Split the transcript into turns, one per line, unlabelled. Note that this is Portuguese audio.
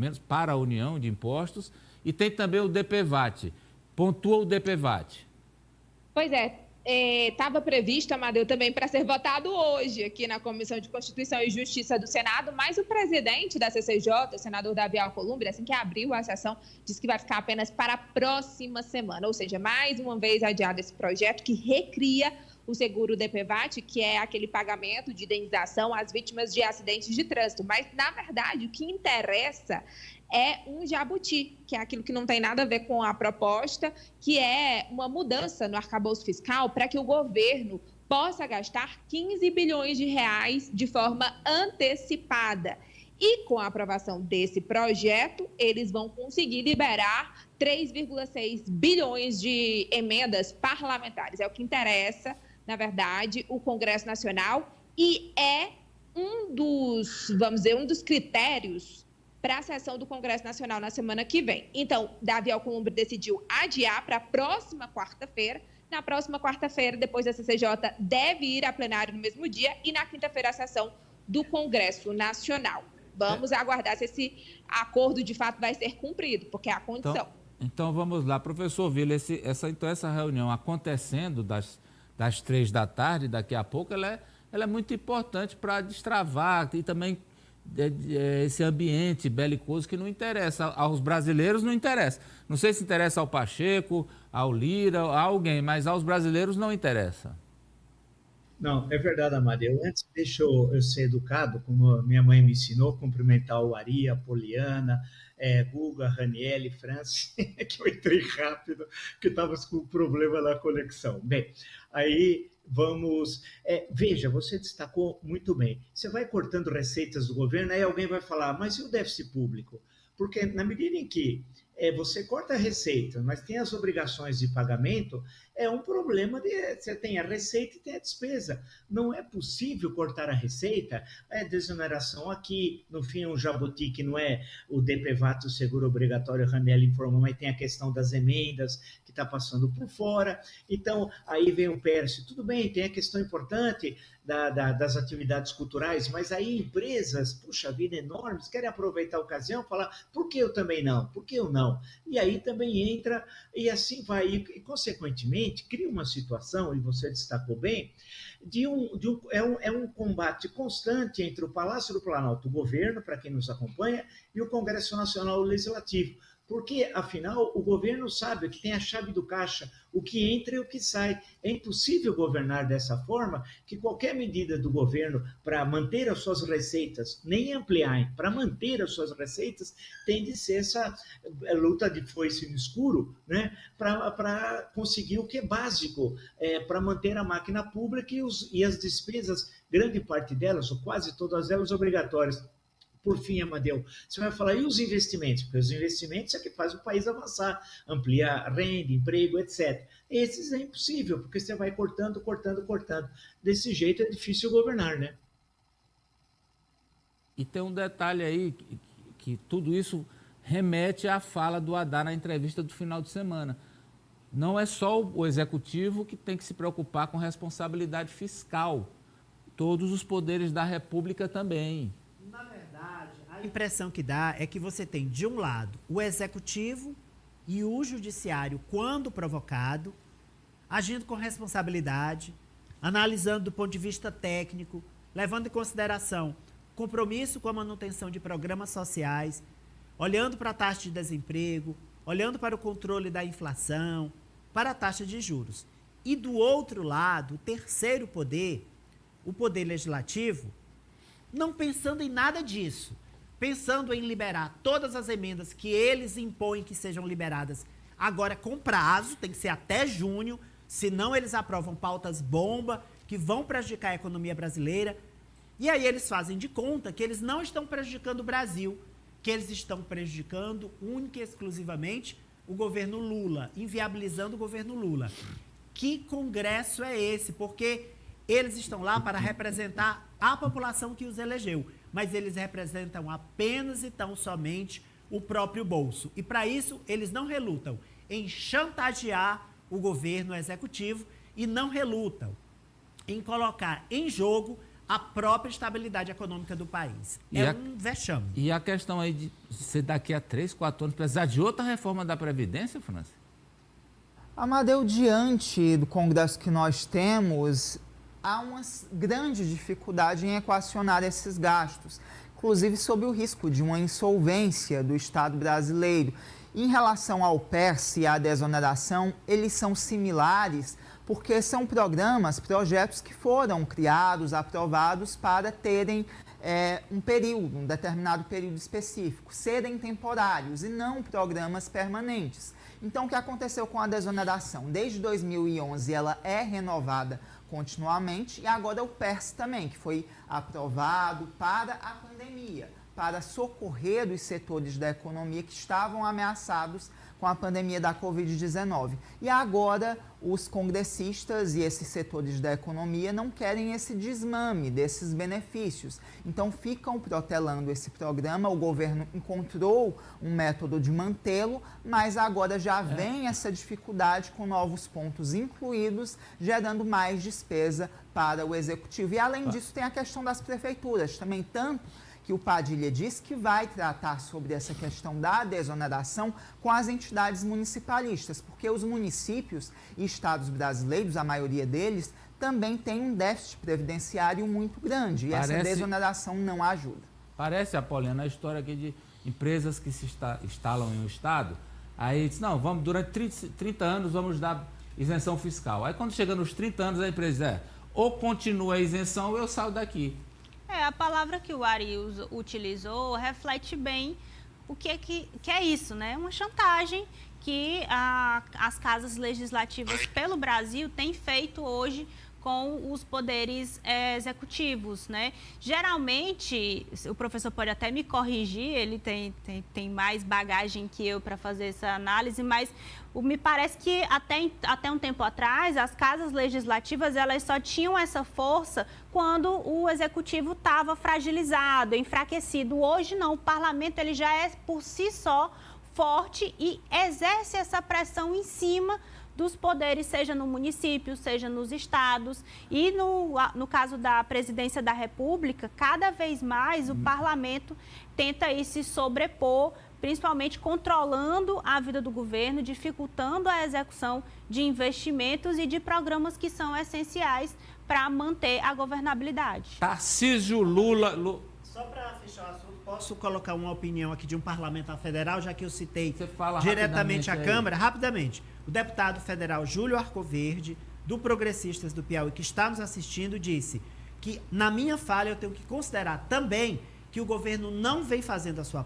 menos para a União de Impostos, e tem também o DPVAT. Pontua o DPVAT.
Pois é, estava previsto, Amadeu, também para ser votado hoje aqui na Comissão de Constituição e Justiça do Senado, mas o presidente da CCJ, o senador Davi Alcolumbre, assim que abriu a sessão, disse que vai ficar apenas para a próxima semana, ou seja, mais uma vez adiado esse projeto que recria o seguro DPVAT, que é aquele pagamento de indenização às vítimas de acidentes de trânsito. Mas, na verdade, o que interessa é um jabuti, que é aquilo que não tem nada a ver com a proposta, que é uma mudança no arcabouço fiscal para que o governo possa gastar 15 bilhões de reais de forma antecipada. E com a aprovação desse projeto, eles vão conseguir liberar 3,6 bilhões de emendas parlamentares. É o que interessa, na verdade, o Congresso Nacional, e é um dos critérios para a sessão do Congresso Nacional na semana que vem. Então, Davi Alcolumbre decidiu adiar para a próxima quarta-feira. Na próxima quarta-feira, depois da CCJ, deve ir a plenário no mesmo dia, e na quinta-feira a sessão do Congresso Nacional. Vamos aguardar se esse acordo de fato vai ser cumprido, porque é a condição.
Então vamos lá, professor Vila, essa reunião acontecendo das 3 da tarde, daqui a pouco, ela é muito importante para destravar e também esse ambiente belicoso que não interessa aos brasileiros, não interessa. Não sei se interessa ao Pacheco, ao Lira, a alguém, mas aos brasileiros não interessa.
Não, é verdade, Amadeu. Antes, deixa eu ser educado, como minha mãe me ensinou, cumprimentar o Ari, a Poliana, Guga, Raniele, Francis, que eu entrei rápido, que estava com problema na conexão. Bem, aí vamos... veja, você destacou muito bem. Você vai cortando receitas do governo, aí alguém vai falar, mas e o déficit público? Porque na medida em que você corta a receita, mas tem as obrigações de pagamento, é um problema você tem a receita e tem a despesa. Não é possível cortar a receita, desoneração aqui, no fim um jabuti que não é o DPVAT, o seguro obrigatório, a Raniel informou, mas tem a questão das emendas que está passando por fora. Então, aí vem o Pércio, tudo bem, tem a questão importante das atividades culturais, mas aí empresas, puxa vida, enormes, querem aproveitar a ocasião e falar, por que eu também não? Por que eu não? E aí também entra, e assim vai, e consequentemente cria uma situação, e você destacou bem, é um combate constante entre o Palácio do Planalto, o governo, para quem nos acompanha, e o Congresso Nacional Legislativo. Porque, afinal, o governo sabe que tem a chave do caixa, o que entra e o que sai. É impossível governar dessa forma, que qualquer medida do governo para manter as suas receitas, nem ampliar, para manter as suas receitas, tem de ser essa luta de foice no escuro, né, para conseguir o que é básico, para manter a máquina pública e as despesas, grande parte delas, ou quase todas elas, obrigatórias. Por fim, Amadeu, você vai falar, e os investimentos? Porque os investimentos é que faz o país avançar, ampliar renda, emprego, etc. Esses é impossível, porque você vai cortando. Desse jeito é difícil governar, né?
E tem um detalhe aí, que tudo isso remete à fala do Haddad na entrevista do final de semana. Não é só o executivo que tem que se preocupar com responsabilidade fiscal. Todos os poderes da República também.
A impressão que dá é que você tem, de um lado, o executivo e o judiciário, quando provocado, agindo com responsabilidade, analisando do ponto de vista técnico, levando em consideração compromisso com a manutenção de programas sociais, olhando para a taxa de desemprego, olhando para o controle da inflação, para a taxa de juros. E do outro lado, o terceiro poder, o poder legislativo, não pensando em nada disso, pensando em liberar todas as emendas que eles impõem que sejam liberadas agora com prazo, tem que ser até junho, senão eles aprovam pautas bomba que vão prejudicar a economia brasileira. E aí eles fazem de conta que eles não estão prejudicando o Brasil, que eles estão prejudicando única e exclusivamente o governo Lula, inviabilizando o governo Lula. Que congresso é esse? Porque eles estão lá para representar a população que os elegeu, mas eles representam apenas e tão somente o próprio bolso. E para isso, eles não relutam em chantagear o governo executivo e não relutam em colocar em jogo a própria estabilidade econômica do país. Um vexame.
E a questão aí de ser daqui a 3, 4 anos precisar de outra reforma da Previdência, França?
Amadeu, diante do Congresso que nós temos, há uma grande dificuldade em equacionar esses gastos, inclusive sob o risco de uma insolvência do Estado brasileiro. Em relação ao PERS e à desoneração, eles são similares porque são projetos que foram criados, aprovados para terem um determinado período específico, serem temporários e não programas permanentes. Então, o que aconteceu com a desoneração? Desde 2011, ela é renovada continuamente e agora o PERS também, que foi aprovado para a pandemia, para socorrer os setores da economia que estavam ameaçados com a pandemia da Covid-19. E agora os congressistas e esses setores da economia não querem esse desmame desses benefícios. Então ficam protelando esse programa, o governo encontrou um método de mantê-lo, mas agora já vem essa dificuldade com novos pontos incluídos, gerando mais despesa para o executivo. E além disso tem a questão das prefeituras, também tanto que o Padilha disse que vai tratar sobre essa questão da desoneração com as entidades municipalistas, porque os municípios e estados brasileiros, a maioria deles, também tem um déficit previdenciário muito grande e essa desoneração não ajuda.
Parece, Apoliana, a história aqui de empresas que se instalam em um estado, aí diz, não, vamos, durante 30 anos vamos dar isenção fiscal. Aí quando chega nos 30 anos a empresa ou continua a isenção ou eu saio daqui.
A palavra que o Ari utilizou reflete bem o que é isso, né? Uma chantagem que as casas legislativas pelo Brasil têm feito hoje com os poderes executivos, né? Geralmente, o professor pode até me corrigir, ele tem mais bagagem que eu para fazer essa análise, mas me parece que até um tempo atrás, as casas legislativas elas só tinham essa força quando o executivo estava fragilizado, enfraquecido. Hoje não, o parlamento ele já é por si só forte e exerce essa pressão em cima dos poderes, seja no município, seja nos estados. E no caso da presidência da República, cada vez mais o parlamento tenta aí se sobrepor, principalmente controlando a vida do governo, dificultando a execução de investimentos e de programas que são essenciais para manter a governabilidade.
Tarcísio Lula...
Só para fechar o assunto, posso colocar uma opinião aqui de um parlamentar federal, já que eu citei
fala
diretamente a
aí.
Câmara? Rapidamente. O deputado federal Júlio Arcoverde, do Progressistas do Piauí, que está nos assistindo, disse que, na minha fala, eu tenho que considerar também que o governo não vem fazendo a sua